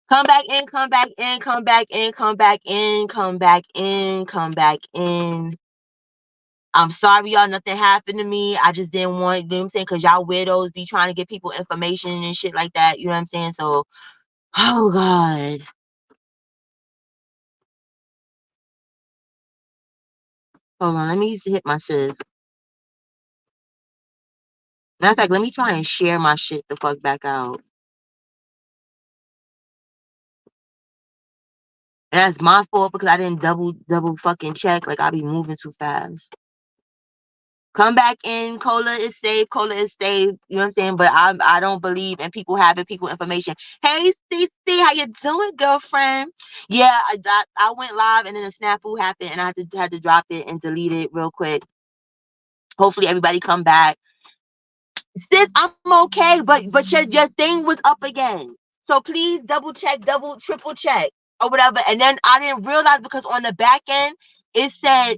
Come back in, come back in, come back in, come back in, come back in, come back in. I'm sorry, y'all. Nothing happened to me. I just didn't want, you know what I'm saying? Because y'all weirdos be trying to get people information and shit like that. You know what I'm saying? So, oh, God. Hold on. Let me hit my sis. Matter of fact, let me try and share my shit the fuck back out. And that's my fault because I didn't double fucking check. Like, I be moving too fast. Come back in. Cola is safe. Cola is safe. You know what I'm saying? But I don't believe in people having people information. Hey, Cece, how you doing, girlfriend? Yeah, I went live and then a snafu happened and I had to drop it and delete it real quick. Hopefully everybody come back. Sis, I'm okay, but your thing was up again. So please double check, triple check or whatever. And then I didn't realize because on the back end it said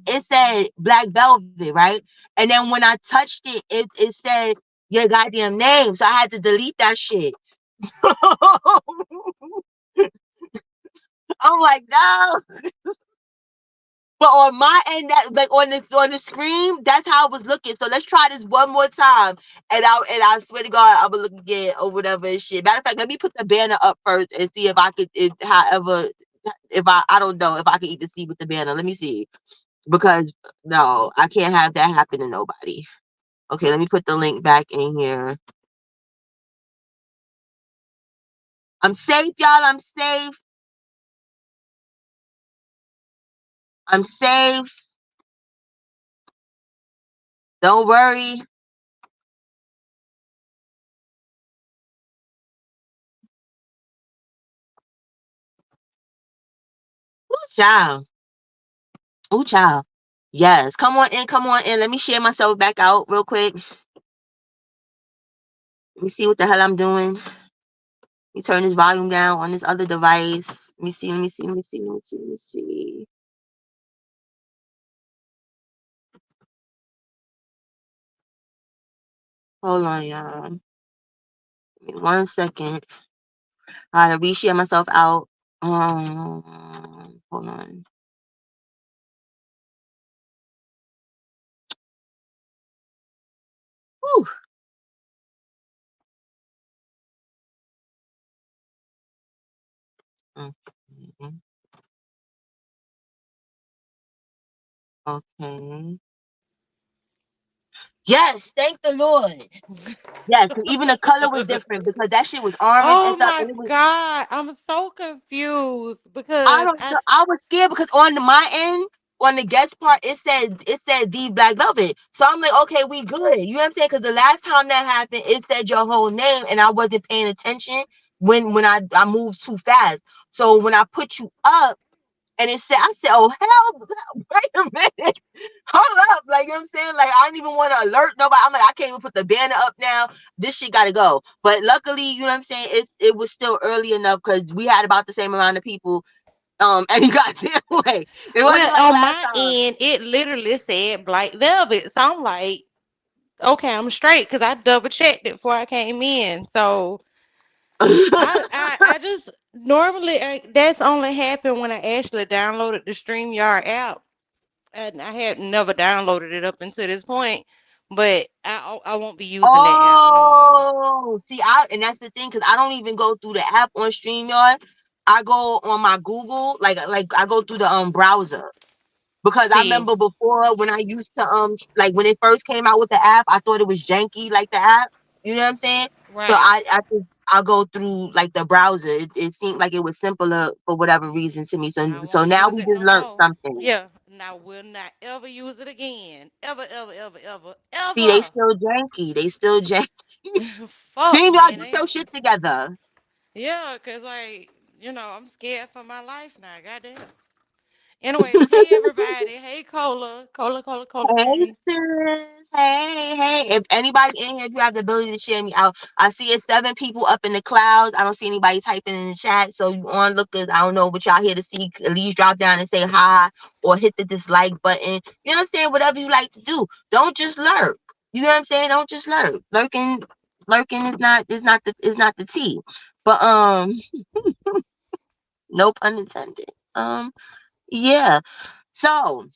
Black Velvet, right? And then when I touched it, it said your goddamn name. So I had to delete that shit. I'm like, no. But on my end, that like on the screen, that's how it was looking. So let's try this one more time, and I swear to God, I will look again or whatever and shit. Matter of fact, let me put the banner up first and see if I could, however, if I don't know if I can even see with the banner. Let me see because no, I can't have that happen to nobody. Okay, let me put the link back in here. I'm safe, y'all. I'm safe. I'm safe. Don't worry. Ooh, child. Ooh, child. Yes. Come on in. Come on in. Let me share myself back out real quick. Let me see what the hell I'm doing. Let me turn this volume down on this other device. Let me see. Let me see. Let me see. Let me see. Let me see. Hold on, y'all. Give me 1 second. I gotta reshare myself out. Hold on. Whew. Okay. Okay. Yes, thank the Lord. Yes, even the color was different because that shit was orange and Oh stuff, my and it was. God, I'm so confused I because don't know. I was scared because on my end, on the guest part, it said the Black Velvet. So I'm like, okay, we good. You know what I'm saying? Because the last time that happened, it said your whole name, and I wasn't paying attention when I moved too fast. So when I put you up, and I said, oh hell, wait a minute, hold up, like you know what I'm saying? Like I didn't even want to alert nobody. I'm like, I can't even put the banner up now. This shit gotta go. But luckily, you know what I'm saying? It was still early enough because we had about the same amount of people any goddamn way. It wasn't well, like on last my time. end, it literally said Black Velvet. So I'm like, okay, I'm straight because I double checked it before I came in. So I just normally that's only happened when I actually downloaded the StreamYard app, and I had never downloaded it up until this point. But I won't be using that app no more. See, and that's the thing because I don't even go through the app on StreamYard. I go on my Google, like I go through the browser. Because I See, remember before when I used to like when it first came out with the app, I thought it was janky like the app. You know what I'm saying? So right. I'll go through like the browser. It seemed like it was simpler for whatever reason to me. I So won't now use we it just no learned more. something. Yeah, and I will not ever use it again. Ever, ever, ever, ever, See, they ever. still janky. They still janky. Fuck, Dream, y'all man. get your shit together. Yeah, cause like I'm scared for my life now. Goddamn. Anyway, hey everybody. Hey Cola Hey Payne. sis, hey. If anybody in here, if you have the ability to share me out, I see it's 7 people up in the clouds. I don't see anybody typing in the chat. So you onlookers, I don't know what y'all here to see. At least drop down and say hi or hit the dislike button. You know what I'm saying? Whatever you like to do. Don't just lurk. You know what I'm saying? Don't just lurk. Lurking is not the tea. But No pun intended. Yeah. So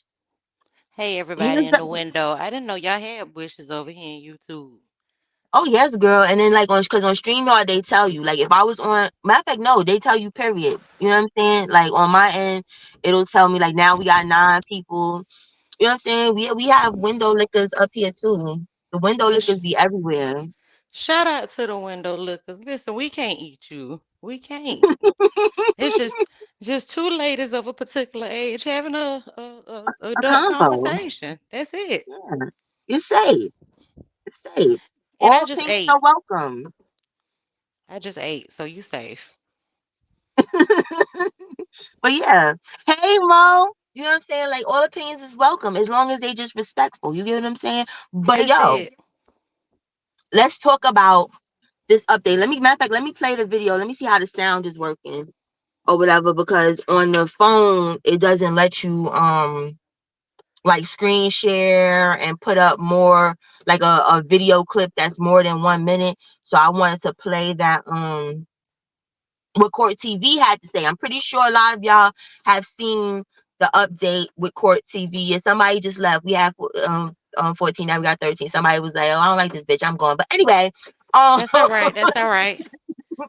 Hey, here's everybody in the. the window. I didn't know y'all had bushes over here in YouTube. Oh yes, girl. And then like because on StreamYard they tell you like if I was on matter of fact no they tell you period. You know what I'm saying? Like on my end it'll tell me like now we got 9 people. You know what I'm saying? We have window lickers up here too. The window Well, lickers be everywhere. shout out to the window lookers. Listen, we can't eat you. We can't. It's just two ladies of a particular age having a A adult combo. conversation. That's it. Yeah. It's safe. It's safe. And All opinions are welcome. I just ate, so you safe. But yeah. Hey Mo. You know what I'm saying? Like all opinions is welcome as long as they just respectful. You get what I'm saying? But That's yo, it. let's talk about this update. Matter of fact, let me play the video. Let me see how the sound is working or whatever. Because on the phone, it doesn't let you like screen share and put up more like a video clip that's more than 1 minute. So I wanted to play that what Court TV had to say. I'm pretty sure a lot of y'all have seen the update with Court TV. And somebody just left. We have 14, now we got 13. Somebody was like, oh, I don't like this bitch, I'm going. But anyway, That's all right. That's all right.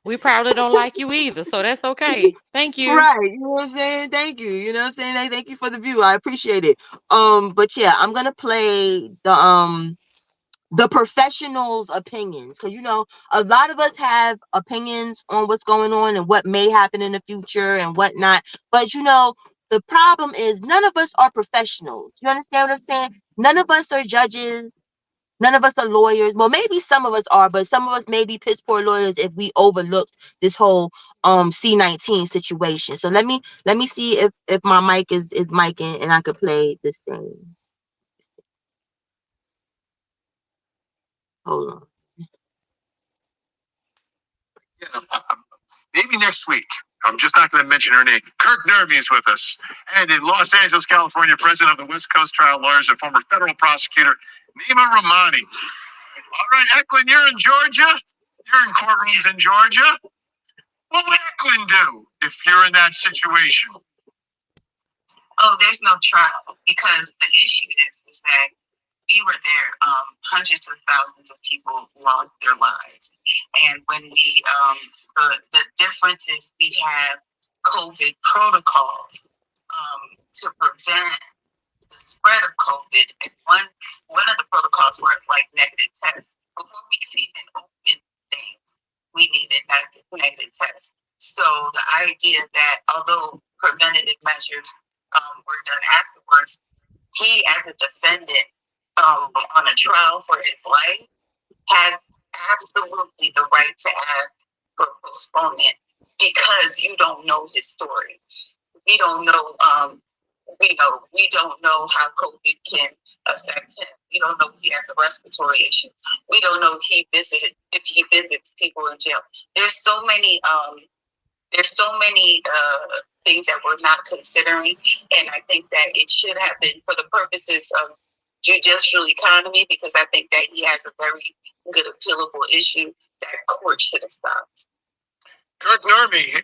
We probably don't like you either, so that's okay. Thank you. right, you know what I'm saying? Thank you. You know what I'm saying? Like, thank you for the view. I appreciate it. But yeah, I'm gonna play the professionals' opinions because a lot of us have opinions on what's going on and what may happen in the future and whatnot. But the problem is none of us are professionals. You understand what I'm saying? None of us are judges. None of us are lawyers. Well, maybe some of us are, but some of us may be piss poor lawyers if we overlooked this whole C-19 situation. So let me see if my mic is micing and I could play this thing. Hold on. Yeah, maybe next week. I'm just not going to mention her name. Kirk Nerby is with us. And in Los Angeles, California, president of the West Coast Trial Lawyers and former federal prosecutor, Nima Rahmani. All right, Eklund, you're in Georgia. You're in courtrooms in Georgia. What would Eklund do if you're in that situation? Oh, there's no trial because the issue is that we were there. Hundreds of thousands of people lost their lives, and when we the difference is we have COVID protocols to prevent the spread of COVID. And one of the protocols were like negative tests. Before we could even open things, we needed negative tests. So the idea that although preventative measures were done afterwards, he as a defendant on a trial for his life has absolutely the right to ask for postponement because you don't know his story. We don't know. We don't know how COVID can affect him. We don't know if he has a respiratory issue. We don't know if he visits people in jail. There's so many. Things that we're not considering, and I think that it should have been for the purposes of judicial economy, because I think that he has a very good appealable issue that court should have stopped. Kirk Nerby,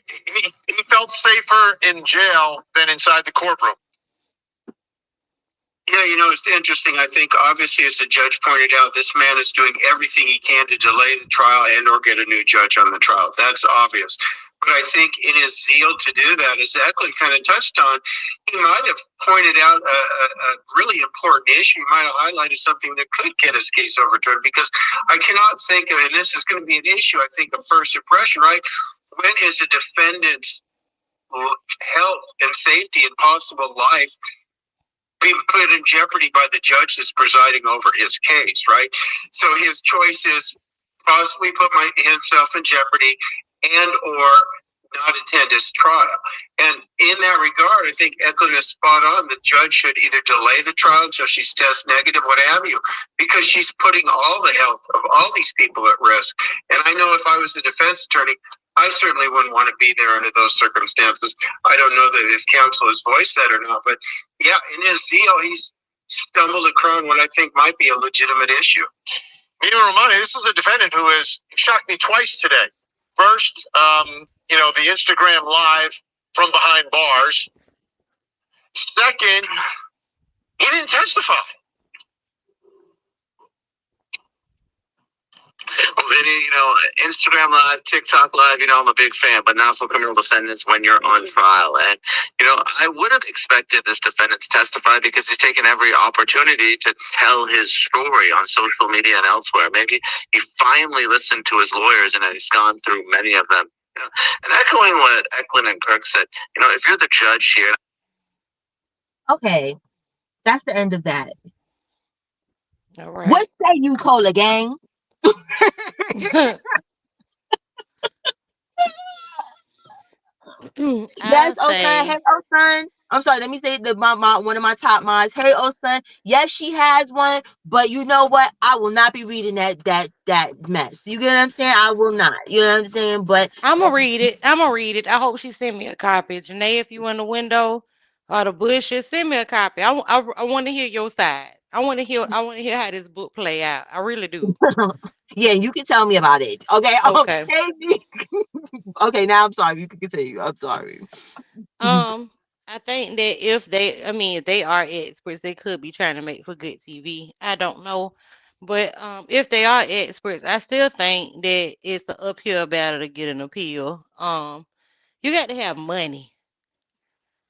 he felt safer in jail than inside the courtroom. Yeah, it's interesting. I think obviously, as the judge pointed out, this man is doing everything he can to delay the trial and or get a new judge on the trial. That's obvious. But I think in his zeal to do that, as Eklund kind of touched on, he might have pointed out a really important issue. He might have highlighted something that could get his case overturned, because I cannot think of, and this is going to be an issue, I think, of first impression, right? When is a defendant's health and safety and possible life being put in jeopardy by the judge that's presiding over his case, right? So his choice is possibly put himself in jeopardy and or not attend his trial. And in that regard, I think Eklund is spot on. The judge should either delay the trial until she's test negative, what have you, because she's putting all the health of all these people at risk. And I know if I was the defense attorney, I certainly wouldn't want to be there under those circumstances. I don't know that if counsel has voiced that or not, but yeah, in his zeal, he's stumbled across what I think might be a legitimate issue. Nima Rahmani, this is a defendant who has shocked me twice today. First, the Instagram live from behind bars. Second, he didn't testify. Video, Instagram Live, TikTok Live, I'm a big fan, but not for criminal defendants when you're on trial. And, I would have expected this defendant to testify because he's taken every opportunity to tell his story on social media and elsewhere. Maybe he finally listened to his lawyers and he's gone through many of them. And echoing what Eklund and Kirk said, if you're the judge here. Okay, that's the end of that. All right. What say you, Cola Gang? Yes, oh son. Hey, oh son. I'm sorry. Let me say my one of my top mods. Hey, oh son. Yes, she has one, but you know what? I will not be reading that mess. You get what I'm saying? I will not. You know what I'm saying? But I'm gonna read it. I hope she sent me a copy. Janae, if you in the window or the bushes, send me a copy. I want to hear your side. I want to hear how this book play out. I really do. yeah, you can tell me about it. Okay. Okay. Okay. Now I'm sorry. You can continue. I'm sorry. Um, I think that if they are experts, they could be trying to make for good TV. I don't know, but if they are experts, I still think that it's the uphill battle to get an appeal. You got to have money.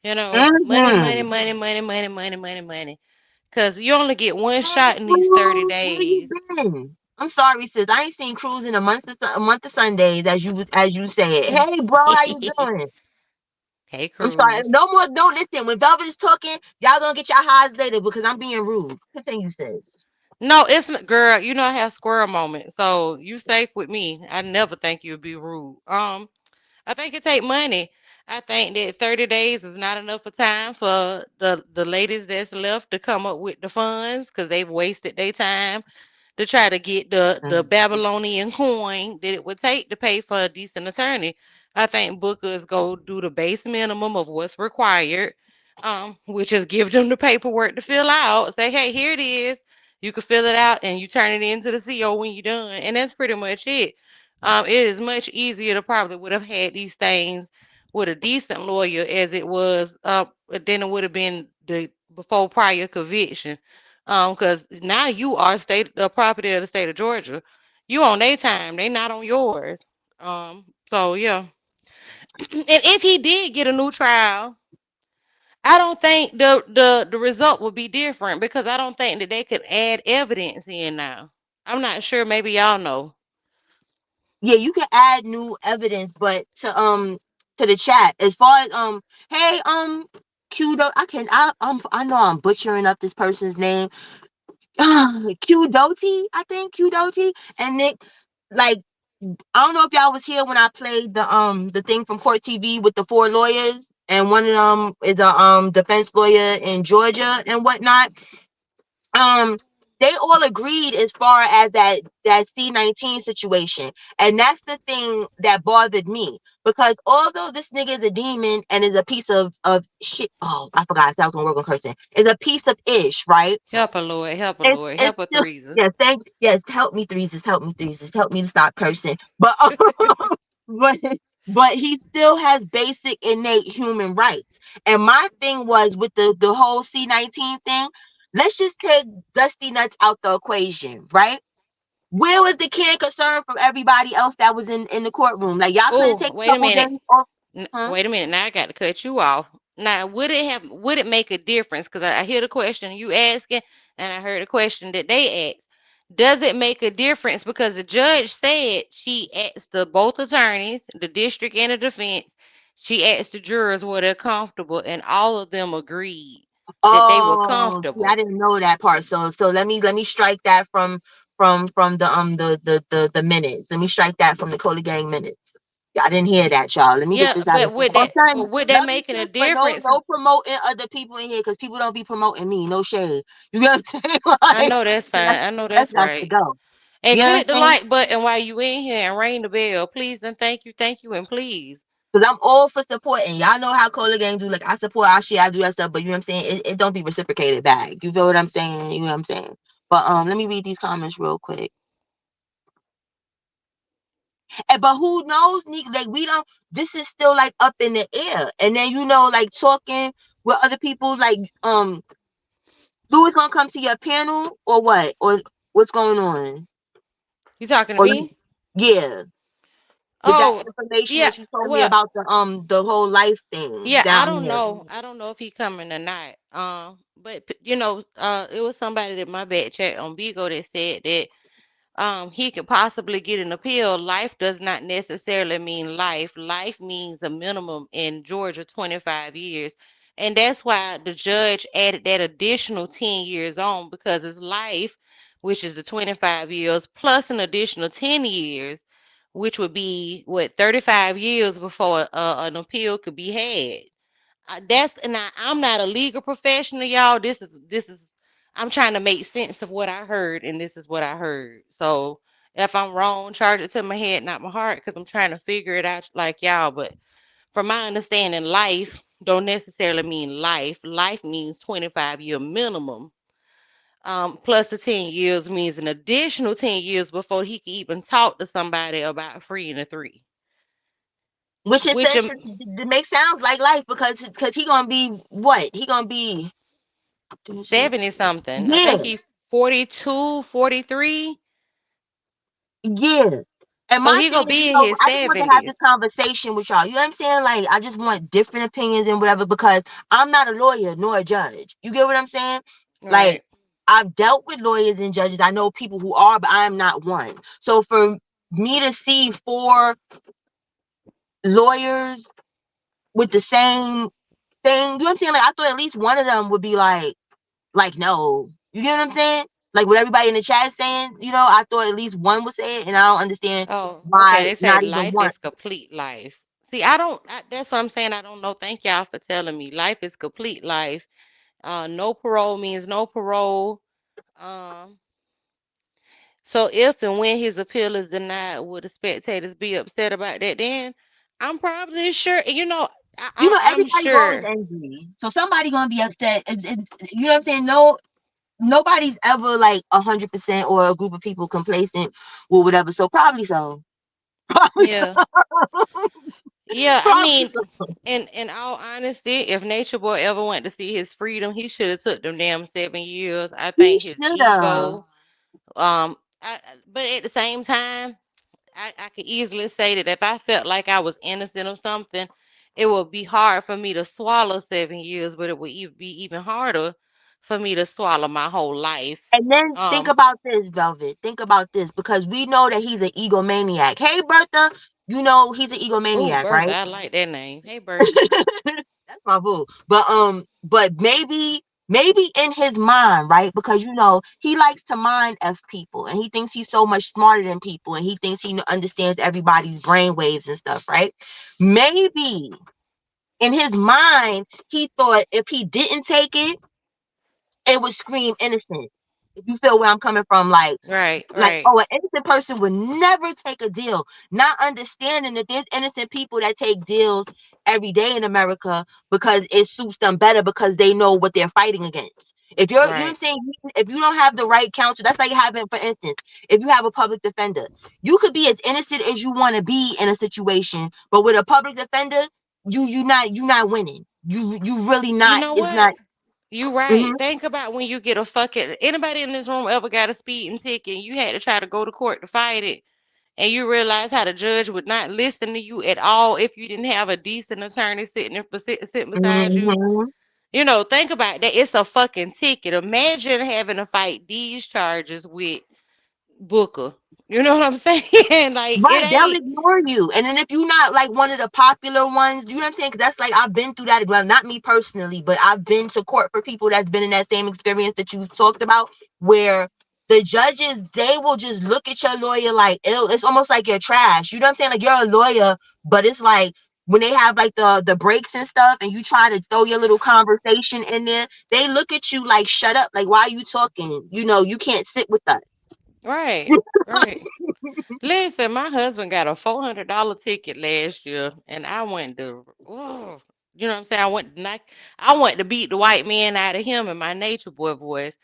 Money, money, Mm-hmm. money, money, money, money, money, money. Because you only get one Hey, shot in these 30 Cruz, where you days. been? I'm sorry, sis. I ain't seen Cruz in a month of Sundays, as you said. Hey, bro, how you doing? Hey, I'm sorry. Cruz. No more. Don't listen. When Velvet is talking, y'all gonna get your highs later because I'm being rude. Continue, sis. No, it's not, girl. You know I have squirrel moments, so you safe with me. I never think you'd be rude. I think it take money. I think that 30 days is not enough of time for the ladies that's left to come up with the funds because they've wasted their time to try to get the Babylonian coin that it would take to pay for a decent attorney. I think bookers go do the base minimum of what's required, which is give them the paperwork to fill out. Say, hey, here it is. You can fill it out and you turn it into the CO when you're done, and that's pretty much it. It is much easier to probably would have had these things with a decent lawyer as it was than it would have been the before prior conviction. Because now you are state the property of the state of Georgia. You on their time, they not on yours. So yeah. And if he did get a new trial, I don't think the result would be different because I don't think that they could add evidence in now. I'm not sure. Maybe y'all know. Yeah, you can add new evidence, but to the chat as far as hey Qdo, I know I'm butchering up this person's name. Qdoti, I think Qdoti and Nick, like I don't know if y'all was here when I played the thing from Court TV with the 4 lawyers, and one of them is a defense lawyer in Georgia and whatnot. um they all agreed as far as that C-19 situation, and that's the thing that bothered me, because although this nigga is a demon and is a piece of shit, oh I forgot I was gonna work on cursing, is a piece of ish, right? Help a Lord, help a it's, Lord, it's help a still, Theresa. yes, yes, help me threeses, help me to stop cursing, but but he still has basic innate human rights. And my thing was with the whole C-19 thing, let's just take Dusty Nuts out the equation, right? Where was the kid concern from everybody else that was in the courtroom? Like y'all couldn't Oh, take a wait a couple minute. days off, huh? Wait a minute. Now I got to cut you off. Now, would it make a difference? Because I hear the question you asking, and I heard the question that they asked. Does it make a difference? Because the judge said she asked the both attorneys, the district and the defense, she asked the jurors were they comfortable, and all of them agreed that they were Oh, see, I comfortable. didn't know that part. So let me strike that from the minutes. Let me strike that from the Cola Gang minutes. Yeah, I didn't hear that, y'all. Let me get Yeah, this out of but here. Oh, son, but would that love you, making a sis, but no, difference? no promoting other people in here because people don't be promoting me. No shade. You get what I'm saying? I Like, know that's fine. I know that's that's got to right. go. And You know what click the I'm saying? like button while you in here and ring the bell, please and thank you, and please. Because I'm all for supporting. Y'all know how Cola Gang do. Like, I support our shit, I do that stuff, but you know what I'm saying? It don't be reciprocated back. You feel what I'm saying? You know what I'm saying? But let me read these comments real quick. But who knows, like we don't. This is still like up in the air. And then like talking with other people, like Louis gonna come to your panel or what? Or what's going on? You talking to Or me? yeah, with that Oh, information yeah. that you told me Well, about the whole life thing yeah, I down don't here. know. I don't know if he coming or not. But it was somebody that my back chat on Bigo that said that he could possibly get an appeal. Life does not necessarily mean life. Life means a minimum in Georgia 25 years. And that's why the judge added that additional 10 years on because it's life, which is the 25 years, plus an additional 10 years, which would be what 35 years before an appeal could be had. I'm not a legal professional, y'all. This is I'm trying to make sense of what I heard, and this is what I heard. So if I'm wrong, charge it to my head, not my heart, because I'm trying to figure it out like y'all. But from my understanding, life don't necessarily mean life. Life means 25-year minimum. Plus the 10 years means an additional 10 years before he can even talk to somebody about freeing the three. Which Which essentially makes sounds like life because he gonna be what? He gonna be 70 something. I yeah, think he 42, 43. yeah. And So my he thing gonna is, be in his I just want to have this 70s. conversation with y'all. You know what I'm saying? Like, I just want different opinions and whatever because I'm not a lawyer nor a judge. You get what I'm saying? Like, Right. I've dealt with lawyers and judges. I know people who are, but I am not one. So for me to see four lawyers with the same thing, you know what I'm saying? Like, I thought at least one of them would be like, no. You get what I'm saying? Like what everybody in the chat is saying, I thought at least one would say it, and I don't understand Oh, okay. why They say not even life one. is complete life. See, I don't. That's what I'm saying. I don't know. Thank y'all for telling me. Life is complete life. No parole means no parole. Um. So if and when his appeal is denied, will the spectators be upset about that? Then I'm probably sure. I'm Everybody's always sure. angry. So somebody gonna be upset. You know what I'm saying? No, nobody's ever like 100% or a group of people complacent or whatever. So probably so. Probably Yeah. so. Yeah. I Probably mean, so. in all honesty, if Nature Boy ever went to see his freedom, he should have took them damn 7 years. I He think his should have. ego, but at the same time, I could easily say that if I felt like I was innocent of something, it would be hard for me to swallow 7 years, but it would be even harder for me to swallow my whole life. And then think Um, about this, Velvet. Think about this because we know that he's an egomaniac. Hey, Bertha, he's an oh, egomaniac, Bertha, right? I like that name. Hey, Bertha. That's my boo. But maybe in his mind, right? Because he likes to mind f people, and he thinks he's so much smarter than people, and he thinks he understands everybody's brain waves and stuff, right? Maybe in his mind, he thought if he didn't take it, it would scream innocence. If you feel where I'm coming from, Right, like, right, oh, an innocent person would never take a deal, not understanding that there's innocent people that take deals every day in America because it suits them better because they know what they're fighting against. If you know what I'm right. saying? If you don't have the right counsel, that's like having, for instance, if you have a public defender, you could be as innocent as you want to be in a situation, but with a public defender, you not winning. You really You not. know It's what? not. You Mhm. right. Think about when you get a fucking anybody in this room ever got a speeding ticket and you had to try to go to court to fight it and you realize how the judge would not listen to you at all if you didn't have a decent attorney sitting beside you. Mhm. Think about that. It's a fucking ticket. Imagine having to fight these charges with Booker. You know what I'm saying? Like it Right, they'll ain't ignore you. And then if you're not like one of the popular ones, you know what I'm saying? Because that's like I've been through that. Well, not me personally, but I've been to court for people that's been in that same experience that you talked about, where the judges they will just look at your lawyer like ew. It's almost like you're trash. You know what I'm saying? Like you're a lawyer, but it's like when they have like the breaks and stuff, and you try to throw your little conversation in there, they look at you like shut up. Like why are you talking? You can't sit with us. right. Right. Listen, my husband got a $400 ticket last year, and I went to, oh, you know what I'm saying? I went to beat the white man out of him in my Nature Boy voice.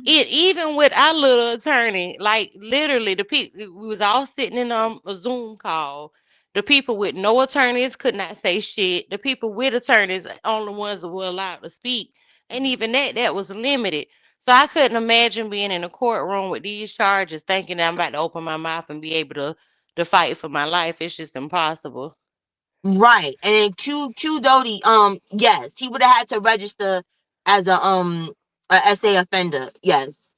it even with our little attorney, like literally the people we was all sitting in a Zoom call. The people with no attorneys could not say shit. The people with attorneys only ones that were allowed to speak. And even that was limited. So I couldn't imagine being in a courtroom with these charges thinking that I'm about to open my mouth and be able to fight for my life. It's just impossible. Right. And then Q Doty, yes, he would have had to register as a SA offender. Yes.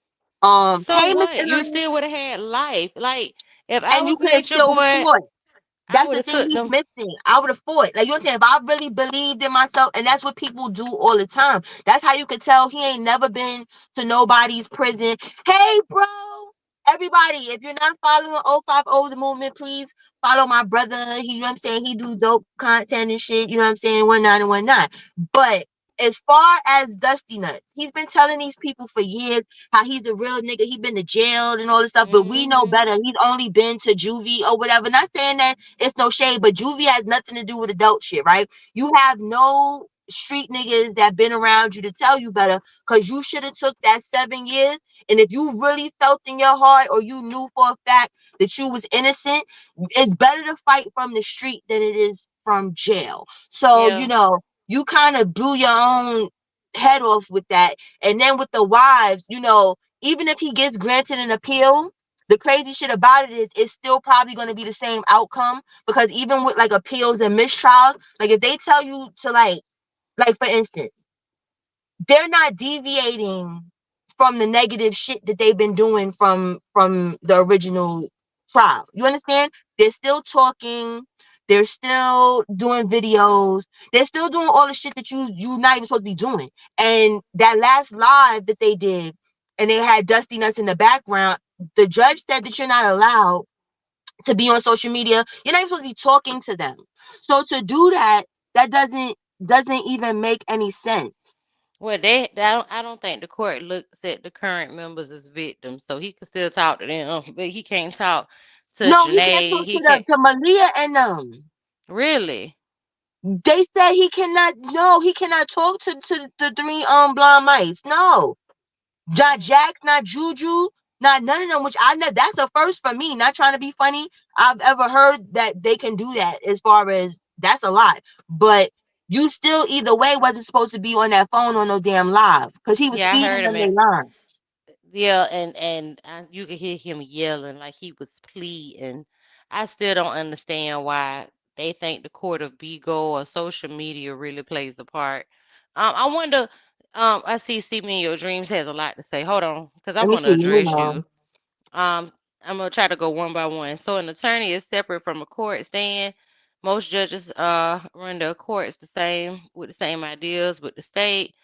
So Hey, what? Mr. You Honey. still would have had life. Like if I And you was could have Nature still Boy, fought. I That's would the have thing took he's them. missing. I would have fought. Like, you know what I'm saying? If I really believed in myself, and that's what people do all the time. That's how you could tell he ain't never been to nobody's prison. Hey, bro. Everybody, if you're not following 050 the movement, please follow my brother. He, you know what I'm saying? He do dope content and shit. You know what I'm saying? 19 and 19. But as far as Dusty Nuts, he's been telling these people for years how he's a real nigga. He been to jail and all this stuff, but we know Hmm. better. He's only been to juvie or whatever. Not saying that it's no shade, but juvie has nothing to do with adult shit, right? You have no street niggas that been around you to tell you better, because you should have took that 7 years. And if you really felt in your heart, or you knew for a fact that you was innocent, it's better to fight from the street than it is from jail. So, Yeah. you kind of blew your own head off with that. And then with the wives, even if he gets granted an appeal, the crazy shit about it is it's still probably going to be the same outcome, because even with like appeals and mistrials, like if they tell you to like for instance, they're not deviating from the negative shit that they've been doing from the original trial. You understand? They're still talking, they're still doing videos, they're still doing all the shit that you not even supposed to be doing. And that last live that they did, and they had Dusty Nuts in the background, the judge said that you're not allowed to be on social media. You're not even supposed to be talking to them. So to do that, that doesn't even make any sense. Well, I don't think the court looks at the current members as victims, so he can still talk to them, but he can't talk to No, he can't Janae. talk He to them, can't to Malia and them. really. They said he cannot. No, he cannot talk to the three blind mice. No, not Mm. Jack, not Juju, not none of them. Which I know that's a first for me. Not trying to be funny. I've ever heard that they can do that. As far as that's a lot, but you still either way wasn't supposed to be on that phone on no damn live, because he was Yeah, I feeding heard him. them their line. Yeah, and you could hear him yelling like he was pleading. I still don't understand why they think the court of Bigo or social media really plays a part. I wonder. I see me in your dreams has a lot to say. Hold on, because I Let me want see. to You address know, you. I'm gonna try to go one by one. So an attorney is separate from a court stand. Most judges run their courts the same with the same ideas with the state.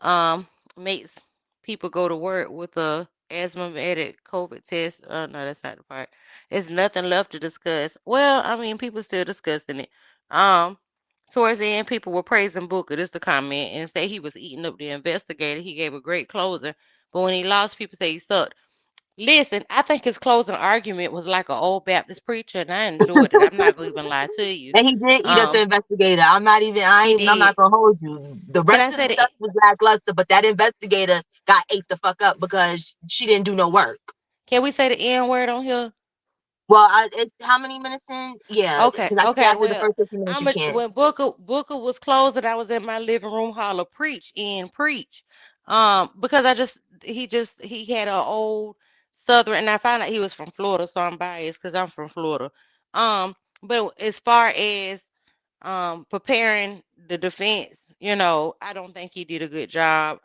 Um, makes people go to work with a asthmatic COVID test. No, that's not the part. There's nothing left to discuss. Well, I mean, people still discussing it. Um, Towards the end, people were praising Booker. This the comment and say he was eating up the investigator. He gave a great closing, but when he lost, people say he sucked. Listen, I think his closing argument was like an old Baptist preacher, and I enjoyed it. I'm not gonna even lie to you. and he did eat up the Um, investigator. I'm not even. I he ain't. I'm not did. gonna hold you. The Can I rest of say the stuff that? was lackluster, but that investigator got ate the fuck up because she didn't do no work. Can we say the N word on here? Well, it's how many minutes in? Yeah, Okay, because I think okay. after the Well, first 50 minutes you can't. when Booker was closing, I was in my living room holler preach. Because he had an old Southern, and I found out he was from Florida, so I'm biased because I'm from Florida. But as far as preparing the defense, I don't think he did a good job.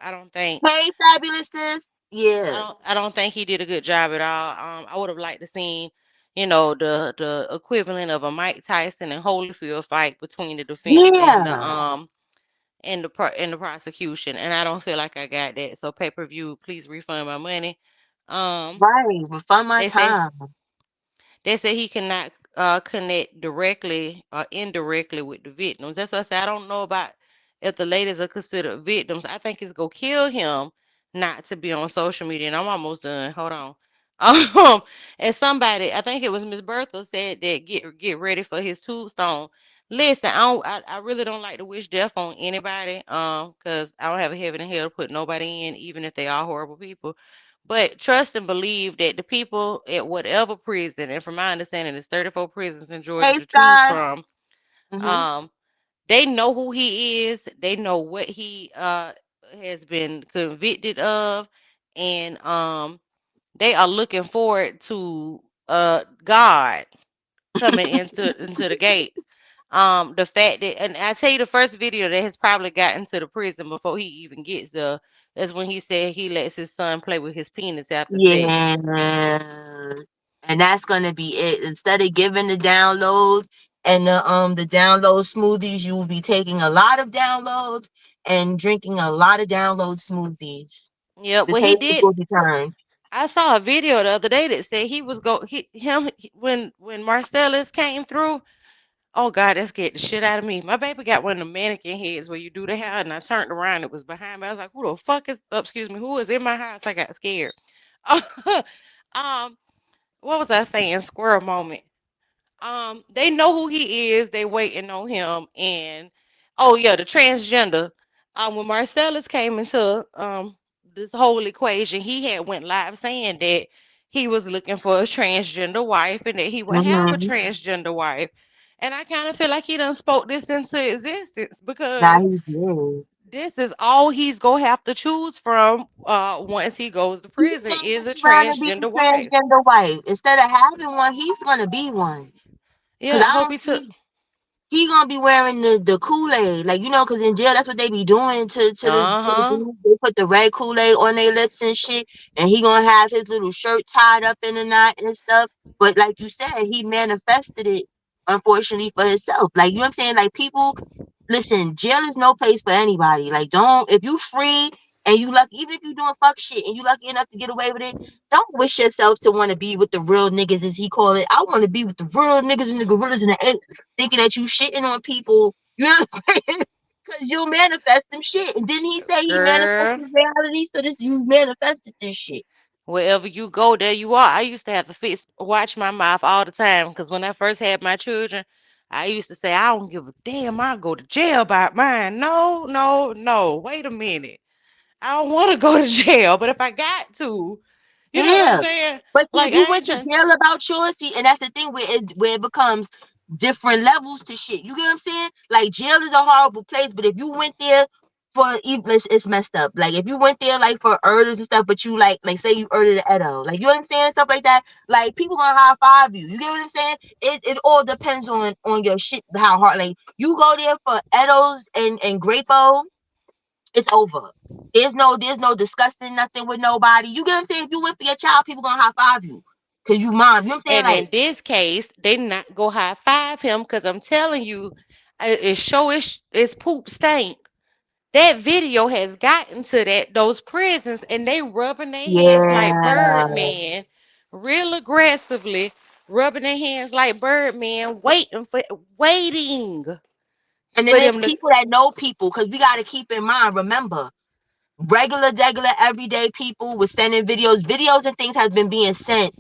Hey, fabulous sis. Yeah. I don't think he did a good job at all. I would have liked to seen, the equivalent of a Mike Tyson and Holyfield fight between the defense and the Yeah. and the prosecution, and I don't feel like I got that. So pay per view, please refund my money. Um, Right. Refund my they say time. they say he cannot connect directly or indirectly with the victims. That's why I say I don't know about if the ladies are considered victims. I think it's gonna kill him not to be on social media. And I'm almost done. Hold on. And somebody, I think it was Miss Bertha, said that get ready for his tombstone. Listen, I really don't like to wish death on anybody, because I don't have a heaven and hell to put nobody in, even if they are horrible people. But trust and believe that the people at whatever prison, and from my understanding, there's 34 prisons in Georgia Hey, to choose Sky. from. Mm-hmm. Um, they know who he is. They know what he has been convicted of, and they are looking forward to God coming into the gates. The fact that, and I tell you, the first video that has probably gotten to the prison before he even gets there is when he said he lets his son play with his penis after sex. Yeah. And that's gonna be it. Instead of giving the downloads and the download smoothies, you will be taking a lot of downloads and drinking a lot of download smoothies. Yeah, The well, he tables did. will be turned. I saw a video the other day that said he was when Marcellus came through. Oh God, that scared the shit out of me. My baby got one of the mannequin heads where you do the hair, and I turned around, it was behind me. I was like, "Who the fuck is? Oh, excuse me, who is in my house?" I got scared. um, what was I saying? Squirrel moment. They know who he is. They waiting on him, and oh yeah, the transgender. When Marcellus came into this whole equation, he had went live saying that he was looking for a transgender wife and that he would have a Mm-hmm. transgender wife. And I kind of feel like he done spoke this into existence Now because he's good. this is all he's gonna have to choose from once he goes to He's prison gonna is a rather be transgender a wife. transgender wife. Instead of having one, he's gonna be one. Cause Yeah, I I hope don't he took. see he gonna be wearing the Kool-Aid. Like, cause in jail that's what they be doing to the Uh-huh. dudes. They put the red Kool-Aid on their lips and shit, and he gonna have his little shirt tied up in a knot and stuff. But like you said, he manifested it, unfortunately, for himself. Like, you know what I'm saying? Like, people, listen, jail is no place for anybody. Like, don't, if you free and you lucky, even if you doing fuck shit and you lucky enough to get away with it, don't wish yourself to want to be with the real niggas, as he call it. I want to be with the real niggas and the gorillas and the apes, thinking that you shitting on people. You know what I'm saying? Because you manifest some shit. And didn't he say he Girl, manifested reality? So this, you manifested this shit. wherever you go, there you are. I used to have to watch my mouth all the time because when I first had my children, I used to say, I don't give a damn, I'll go to jail about mine. No, no, no. Wait a minute. I don't want to go to jail, but if I got to, you know what I'm Yeah. saying? But see, if Like, you I ain't went to trying. jail about yours, see, and that's the thing where it becomes different levels to shit. You get what I'm saying? Like, jail is a horrible place, but if you went there for even, it's messed up. Like, if you went there like for murders and stuff, but you like say you murdered an Edo, like, you know what I'm saying, stuff like that. Like, people gonna high five you. You get what I'm saying? It all depends on your shit, how hard. Like, you go there for Edos and Grapo, it's over. There's no discussing nothing with nobody. You get what I'm saying? If you went for your child, people gonna high five you. Cause you mom. You know what I'm saying? And Like, in this case, they not go high five him because I'm telling you, it show it's poop stank. That video has gotten to those prisons and they rubbing their hands like yeah. Birdman, real aggressively rubbing their hands like Birdman, waiting And then for there's them to. people that know people, because we gotta keep in mind, remember, regular, regular, everyday people with sending videos. Videos and things have been being sent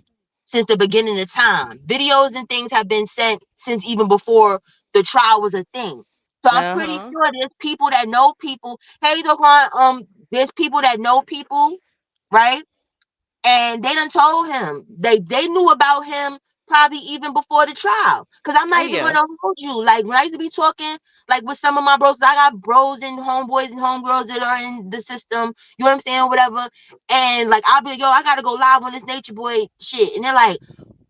since the beginning of time. Videos and things have been sent since even before the trial was a thing. So I'm pretty Uh-huh. sure there's people that know people. Hey, Daquan, there's people that know people, right? And they done told him they knew about him probably even before the trial. Cause I'm Oh not even yeah. gonna hold you. Like, when I used to be talking like with some of my bros, I got bros and homeboys and homegirls that are in the system. You know what I'm saying? Whatever. And like, I'll be like, yo, I gotta go live on this Nature Boy shit. And they're like,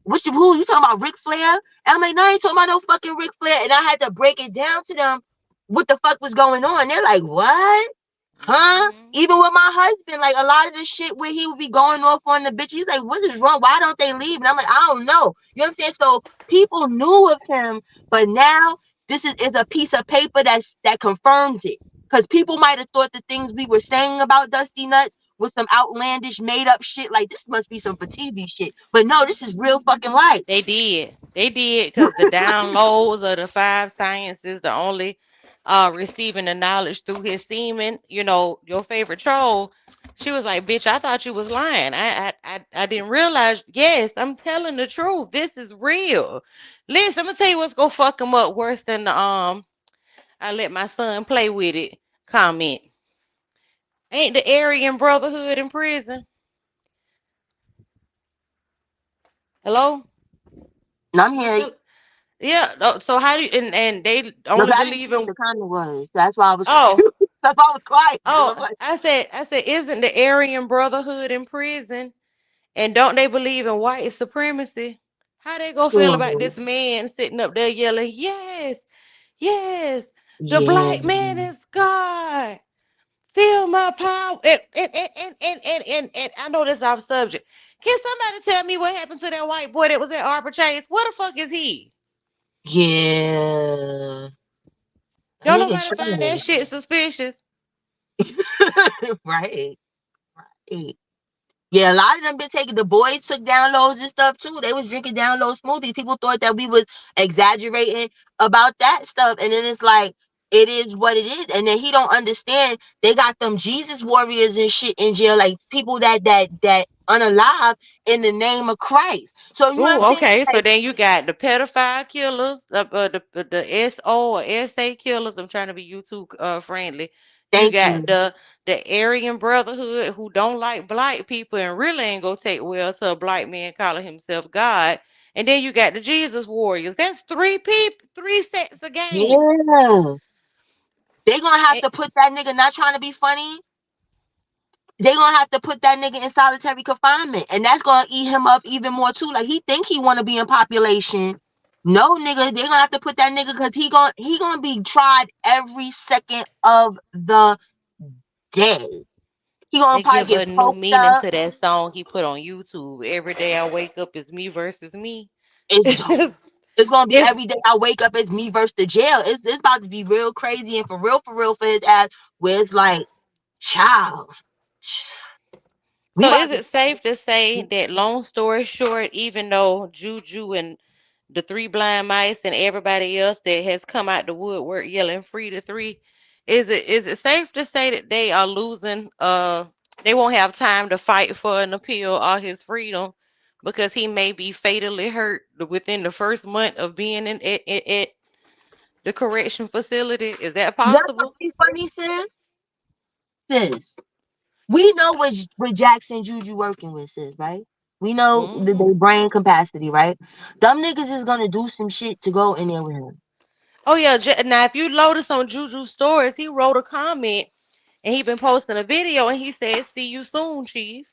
who? You talking about Ric Flair? And I'm like, no, I ain't talking about no fucking Ric Flair. And I had to break it down to them what the fuck was going on. They're like, what? Huh? Hmm. Even with my husband, like, a lot of the shit where he would be going off on the bitch, he's like, what is wrong? Why don't they leave? And I'm like, I don't know. You know what I'm saying? So people knew of him, but now this is a piece of paper that confirms it. Because people might have thought the things we were saying about Dusty Nuts was some outlandish made up shit. Like, this must be some for TV shit. But no, this is real fucking life. They did. They did because the downloads of the five sciences, the only receiving the knowledge through his semen, you know, your favorite troll, she was like, "Bitch, I thought you was lying. I didn't realize. Yes, I'm telling the truth. This is real. Listen, I'm gonna tell you what's gonna fuck him up worse than the I let my son play with it comment. Ain't the Aryan Brotherhood in prison? Hello? I'm here. Hel- Yeah. So how do you, and they No, 'cause only I didn't see believe what in the comment was. That's why I was oh confused. That's why I was quiet. Because oh I'm like, I said isn't the Aryan Brotherhood in prison? And don't they believe in white supremacy? How they gonna feel about hmm, this man sitting up there yelling, yes, yes, the yeah. black man is God. Feel my power. And I know this is off subject. Can somebody tell me what happened to that white boy that was at Arbor Chase? Where the fuck is he? Yeah. That Don't nigga nobody find that trash. shit suspicious. Right. Right. Yeah, a lot of them been taking the boys took downloads and stuff too. They was drinking download smoothies. People thought that we was exaggerating about that stuff. And then it's like it is what it is. And then he don't understand they got them Jesus warriors and shit in jail, like people that unalive in the name of Christ. So you know what I'm Ooh, saying? okay. So Like, then you got the pedophile killers, the SO or SA killers. I'm trying to be YouTube friendly. You thank got you. the Aryan Brotherhood who don't like black people and really ain't gonna take well to a black man calling himself God. And then you got the Jesus warriors. That's three people, three sets of game. Yeah. They gonna have And, to put that nigga not trying to be funny. They gonna have to put that nigga in solitary confinement, and that's gonna eat him up even more too. Like he think he want to be in population. No, nigga, they gonna have to put that nigga because he gonna be tried every second of the day. He gonna they probably give get a new poked meaning up. to that song he put on YouTube. Every day I wake up is me versus me. It's it's gonna be It's every day I wake up it's me versus the jail. It's about to be real crazy and for real for his ass. Where it's like, child, we So is about to. it safe to say that long story short, even though Juju and the three blind mice and everybody else that has come out the woodwork yelling free to three, is it safe to say that they are losing they won't have time to fight for an appeal or his freedom because he may be fatally hurt within the first month of being at the correction facility? Is that That's what possible? be funny, sis. We know what Jackson Juju working with, sis, right? We know Hmm. the brain capacity, right? Them niggas is gonna do some shit to go in there with him. Oh yeah, now if you notice on Juju stories, he wrote a comment and he been posting a video and he said, "See you soon, Chief."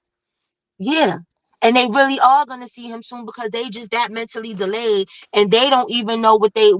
Yeah. And they really are gonna see him soon because they just that mentally delayed and they don't even know what they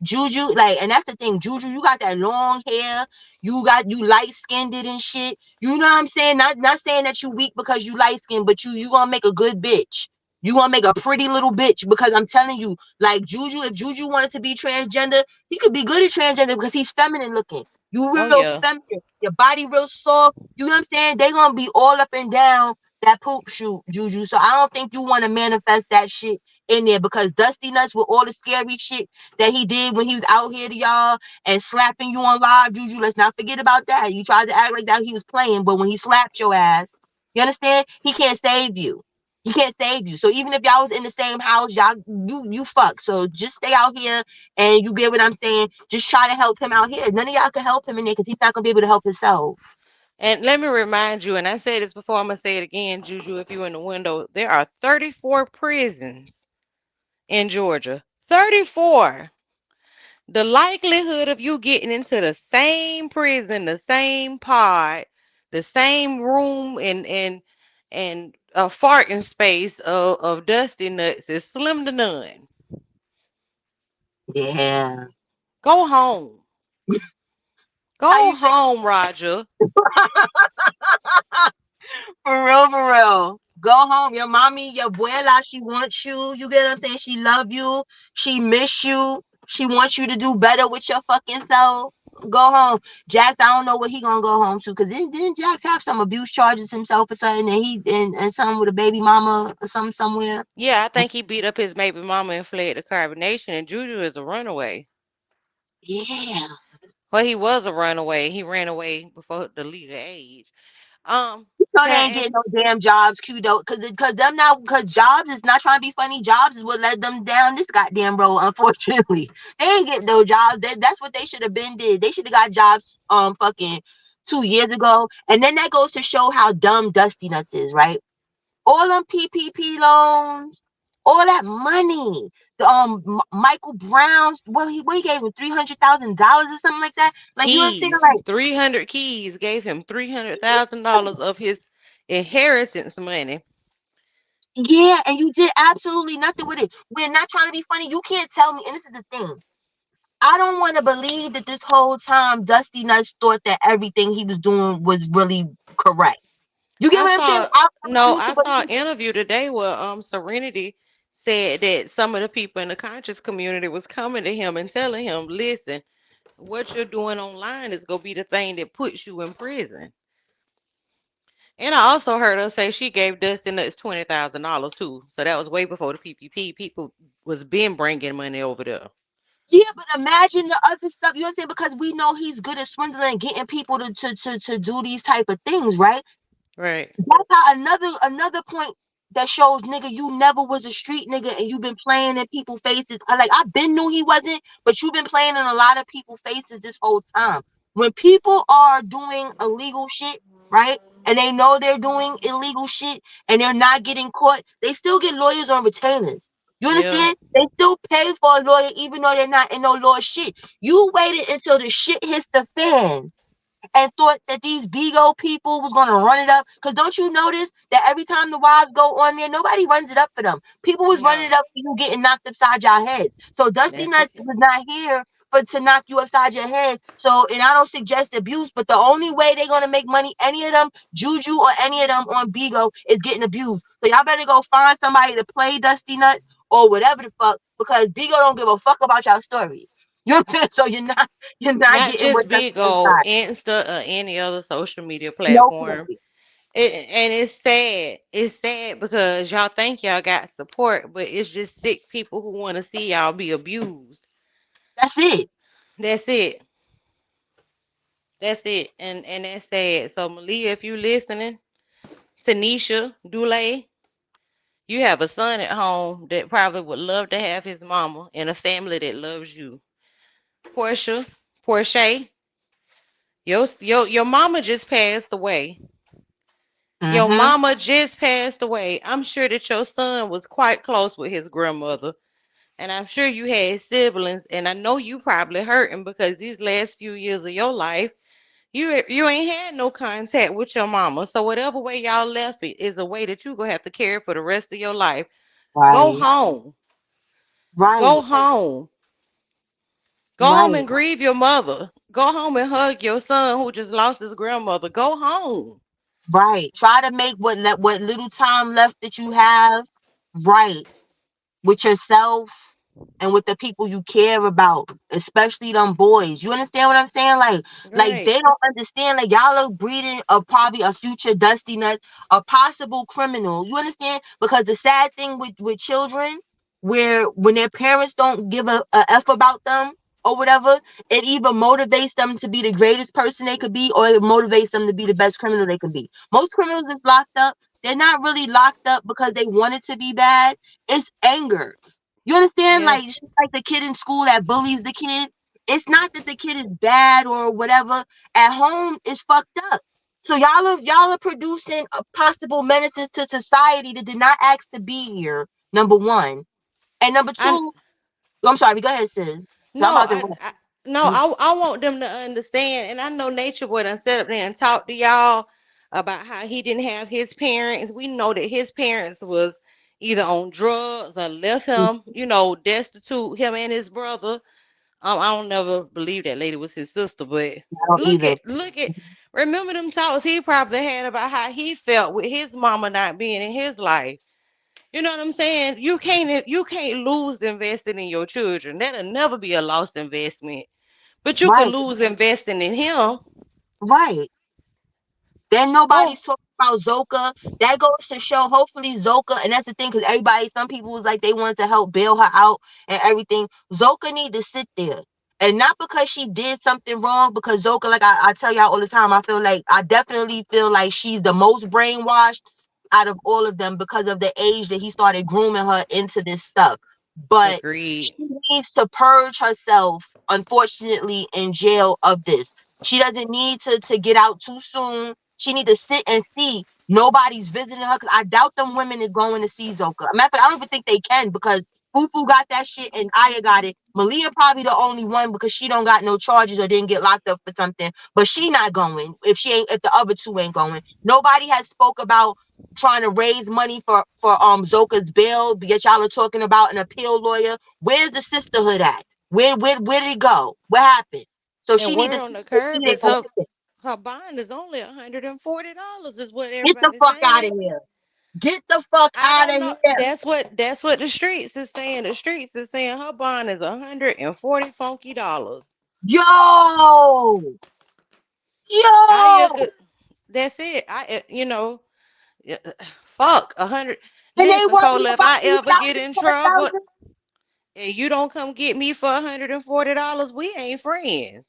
Juju like and that's the thing, Juju, you got that long hair, you light skinned it and shit. You know what I'm saying? Not saying that you weak because you light skinned, but you gonna make a good bitch. You gonna make a pretty little bitch because I'm telling you, like Juju, if Juju wanted to be transgender, he could be good at transgender because he's feminine looking. You Oh real yeah. feminine, your body real soft. You know what I'm saying? They gonna be all up and down that poop shoot, Juju. So I don't think you want to manifest that shit in there because Dusty Nuts with all the scary shit that he did when he was out here to y'all and slapping you on live, Juju. Let's not forget about that. You tried to act like that he was playing, but when he slapped your ass, you understand? He can't save you. He can't save you. So even if y'all was in the same house, y'all you fuck. So just stay out here and you get what I'm saying. Just try to help him out here. None of y'all can help him in there because he's not gonna be able to help himself. And let me remind you, and I said this before, I'm gonna say it again, Juju, if you're in the window, there are 34 prisons in Georgia. 34. The likelihood of you getting into the same prison, the same pod, the same room and a farting space of dusty nuts is slim to none. Yeah. Go home. How Go you say? home, Roger. For real, for real. Go home. Your mommy, your abuela, she wants you. You get what I'm saying? She love you. She miss you. She wants you to do better with your fucking self. Go home. Jax, I don't know what he gonna go home to. Cause didn't Jax have some abuse charges himself or something and something with a baby mama or something somewhere? Yeah, I think he beat up his baby mama and fled to carbonation, and Juju is a runaway. Yeah. Well, he was a runaway. He ran away before the legal age. So they ain't Pat, getting no damn jobs, Q though, cause them now, cause Jobs is not trying to be funny. Jobs is what led them down this goddamn road. Unfortunately, they ain't getting no jobs. That's what they should have been did. They should have got jobs, fucking 2 years ago. And then that goes to show how dumb Dusty Nuts is, right? All them PPP loans, all that money. The Michael Brown's, he gave him $300,000 or something like that. Like, you know what I'm saying? keys, Like, 300 keys gave him $300,000 of his inheritance money. yeah, and you did absolutely nothing with it. We're not trying to be funny. You can't tell me, and this is the thing. I don't want to believe that this whole time Dusty Nuts thought that everything he was doing was really correct. You get I what I'm saying? saw I no, refuse to I saw an believe. interview today where Serenity said that some of the people in the conscious community was coming to him and telling him, "Listen, what you're doing online is gonna be the thing that puts you in prison." And I also heard her say she gave Dustin Nuts $20,000 too. So that was way before the PPP. People was been bringing money over there. Yeah, but imagine the other stuff. You know what I'm saying? Because we know he's good at swindling and getting people to do these type of things, right? Right. That's how another point that shows, nigga, you never was a street nigga and you've been playing in people's faces. Like, I been knew he wasn't, but you've been playing in a lot of people's faces this whole time. When people are doing illegal shit, right? And they know they're doing illegal shit and they're not getting caught, they still get lawyers on retainers. You Yeah. understand? They still pay for a lawyer even though they're not in no law shit. You waited until the shit hits the fan and thought that these Bigo people was gonna run it up. Cause don't you notice that every time the wives go on there, nobody runs it up for them. People was running it No. up for you getting knocked upside your heads. So Dusty That's it. Nuts was not here for to knock you upside your head. So, and I don't suggest abuse, but the only way they're gonna make money, any of them, Juju or any of them on Bigo, is getting abused. So y'all better go find somebody to play Dusty Nuts or whatever the fuck, because Bigo don't give a fuck about y'all stories. You know what I'm saying? So you're not Not getting just what's up Bigo, inside. Insta, or any other social media No platform. play. And it's sad. It's sad because y'all think y'all got support, but it's just sick people who want to see y'all be abused. That's it. That's it. That's it. And that's sad. So Malia, if you listening, Tanisha, Dule, you have a son at home that probably would love to have his mama and a family that loves you. Portia, Portia, your mama just passed away. Your Mm-hmm. mama just passed away. I'm sure that your son was quite close with his grandmother. And I'm sure you had siblings, and I know you probably hurting because these last few years of your life, you ain't had no contact with your mama. So whatever way y'all left it is a way that you gonna have to carry for the rest of your life. Go Right. home. Go Right. home. Go home Right. and grieve your mother. Go home and hug your son who just lost his grandmother. Go home. Right. Try to make what little time left that you have right with yourself and with the people you care about, especially them boys. You understand what I'm saying? Like Right. they don't understand. Like, y'all are breeding a probably a future Dusty Nut, a possible criminal. You understand? Because the sad thing with children, where when their parents don't give a f about them or whatever, it either motivates them to be the greatest person they could be, or it motivates them to be the best criminal they can be. Most criminals that's locked up, they're not really locked up because they wanted to be bad. It's anger. You understand? Yeah. Like, just like the kid in school that bullies the kid. It's not that the kid is bad or whatever. At home, it's fucked up. So y'all are producing possible menaces to society that did not ask to be here. Number one, and number I two. I'm sorry. Go ahead, sis. So I'm no, about to. I no, I want them to understand, and I know Nature Boy done set up there and talk to y'all about how he didn't have his parents. We know that his parents was either on drugs or left him, destitute, him and his brother. I don't never believe that lady was his sister, but I don't look either. at look at remember them talks he probably had about how he felt with his mama not being in his life. You know what I'm saying? You can't lose investing in your children. That'll never be a lost investment. But you can Right. lose investing in him. Right. Then Go. nobody's talking about Zoka. That goes to show, hopefully, Zoka, and that's the thing, because some people was like they wanted to help bail her out and everything. Zoka need to sit there. And not because she did something wrong, because Zoka, like I tell y'all all the time, I definitely feel like she's the most brainwashed out of all of them because of the age that he started grooming her into this stuff. But she Agreed. needs to purge herself, unfortunately, in jail of this. She doesn't need to get out too soon. She need to sit and see. Nobody's visiting her because I doubt them women is going to see Zoka. Matter of fact, I don't even think they can because Fufu got that shit and Aya got it. Malia probably the only one because she don't got no charges or didn't get locked up for something. But she not going if the other two ain't going. Nobody has spoke about trying to raise money for Zoka's bail. Yet y'all are talking about an appeal lawyer. Where's the sisterhood at? Where did it go? What happened? So And she need word to on the curb see is it. her bond is only $140 is what Get the everybody's fuck out of saying. here. Get the fuck I out don't of know. here. That's what the streets is saying. The streets is saying her bond is 140 funky dollars. Yo! I Yo! could that's it. Yeah, fuck 100. And they Listen, worried Cola, if about I me ever get charging in trouble 4,000. and you don't come get me for $140, we ain't friends.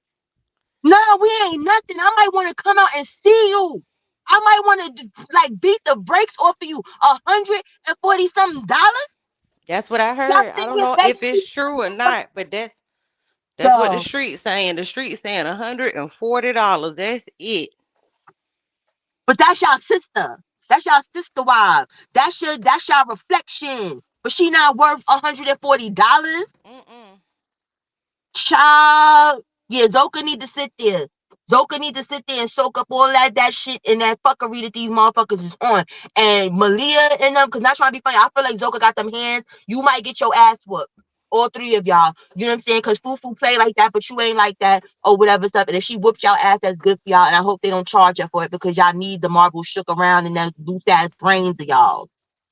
No, we ain't nothing. I might want to come out and see you. I might want to like beat the brakes off of you. $140 something. That's what I Y'all heard. I sitting don't here know begging if me it's true or for not, but that's what the yo. streets saying. The streets saying $140. That's it. But that's y'all sister. That's y'all sister wife. That's y'all reflection. But she not worth $140. Mm-mm. Child. Yeah, Zoka need to sit there. Zoka need to sit there and soak up all that shit and that fuckery that these motherfuckers is on. And Malia and them, cause not trying to be funny, I feel like Zoka got them hands. You might get your ass whooped. All three of y'all. You know what I'm saying? Cause Fufu play like that, but you ain't like that or whatever stuff. And if she whooped y'all ass, that's good for y'all. And I hope they don't charge her for it because y'all need the marble shook around and that loose ass brains of y'all.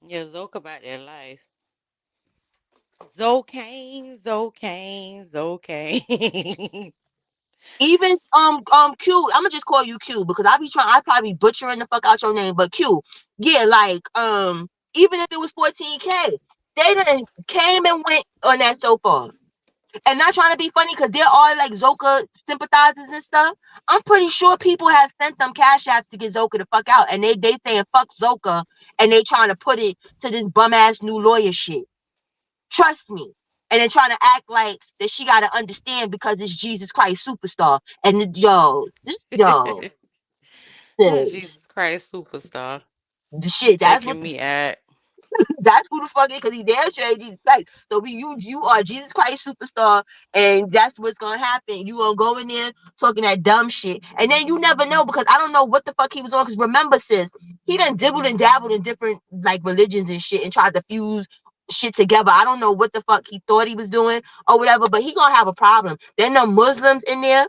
Yeah, Zoka about their life. Zocane, Zocane, Zocane. Even Q, I'm gonna just call you Q because I probably butchering the fuck out your name, but Q, yeah, like even if it was 14K, they didn't came and went on that so far. And not trying to be funny because there are like Zoka sympathizers and stuff. I'm pretty sure people have sent them cash apps to get Zoka the fuck out, and they saying fuck Zoka, and they trying to put it to this bum ass new lawyer shit. Trust me. And then trying to act like that she got to understand because it's Jesus Christ superstar. And yo, Oh, sis, Jesus Christ, superstar. the You shit. That's what taking me at. that's who the fuck is because he damn sure ain't Jesus Christ. So you are Jesus Christ superstar, and that's what's gonna happen. You gonna go in there talking that dumb shit, and then you never know because I don't know what the fuck he was on. Because remember, sis, he done dibbled and dabbled in different like religions and shit, and tried to fuse shit together. I don't know what the fuck he thought he was doing or whatever, but he gonna have a problem. Then the Muslims in there,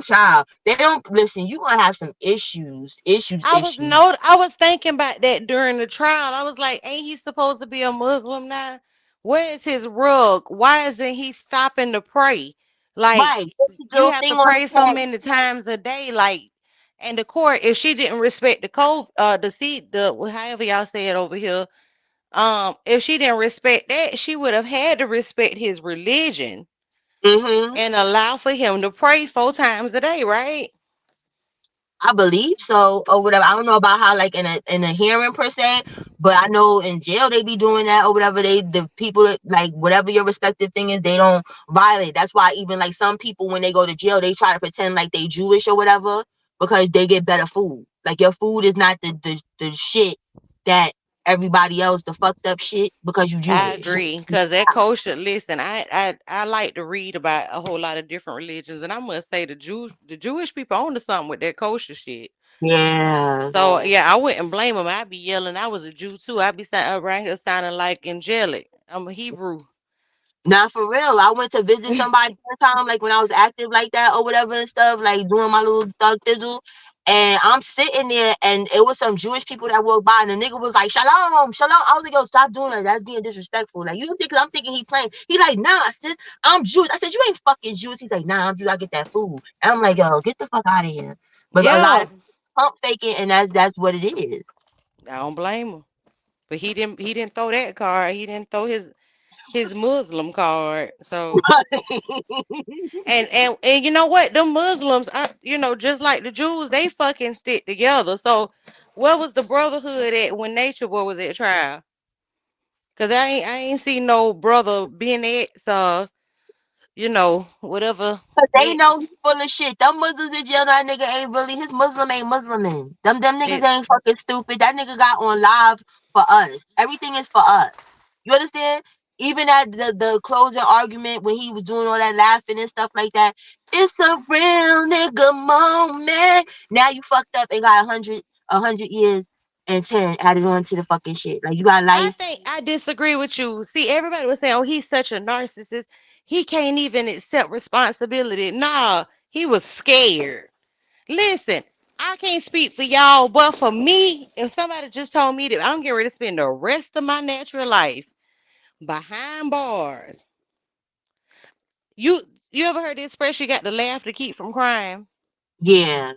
child, they don't listen. You gonna have some issues. I was thinking about that during the trial. I was like, ain't he supposed to be a Muslim now? Where is his rug? Why isn't he stopping to pray? Like Right, this you little have thing to on pray his so head. many times a day. Like, and the court, if she didn't respect the code, the seat, the however y'all say it over here, if she didn't respect that, she would have had to respect his religion Mm-hmm. and allow for him to pray 4 times a day, right? I believe so, or whatever. I don't know about how, like in a hearing per se, but I know in jail they be doing that or whatever. The people that like whatever your respective thing is, they don't violate. That's why even like some people when they go to jail, they try to pretend like they Jewish or whatever because they get better food. Like your food is not the shit that everybody else the fucked up shit because you I Jewish. agree, because that kosher. Listen, I like to read about a whole lot of different religions, and I must say the Jewish people own to something with that kosher shit. Yeah. So yeah, I wouldn't blame them. I'd be yelling. I was a Jew too. I'd be sitting around here sounding like angelic. I'm a Hebrew. Not for real. I went to visit somebody one time, like when I was active like that or whatever and stuff, like doing my little thug thizzle. And I'm sitting there, and it was some Jewish people that walked by, and the nigga was like, "Shalom, shalom." I was like, "Yo, stop doing that. That's being disrespectful." Like you think, cause I'm thinking he playing. He like, "Nah, sis, I'm Jewish." I said, "You ain't fucking Jewish." He's like, "Nah, I'm Jewish. I get that food." And I'm like, "Yo, get the fuck out of here." But a lot Yeah, of pump faking, and that's what it is. I don't blame him. But he didn't throw that card. He didn't throw his. his Muslim card. So and you know what? The Muslims, just like the Jews, they fucking stick together. So where was the brotherhood at when Nature Boy was at trial? Cause I ain't seen no brother being ex whatever Cause they know ex. he's full of shit. Them Muslims in jail, that nigga ain't really his Muslim ain't Muslimin. Them niggas It, ain't fucking stupid. That nigga got on live for us. Everything is for us. You understand? Even at the closing argument when he was doing all that laughing and stuff like that, it's a real nigga moment. Now you fucked up and got a hundred years and 10 added on to the fucking shit. Like you got I life. think I disagree with you. See, everybody was saying, "Oh, he's such a narcissist. He can't even accept responsibility." Nah, he was scared. Listen, I can't speak for y'all, but for me, if somebody just told me that I'm getting ready to spend the rest of my natural life behind bars, you you ever heard the expression, "You got to laugh to keep from crying"? Yeah.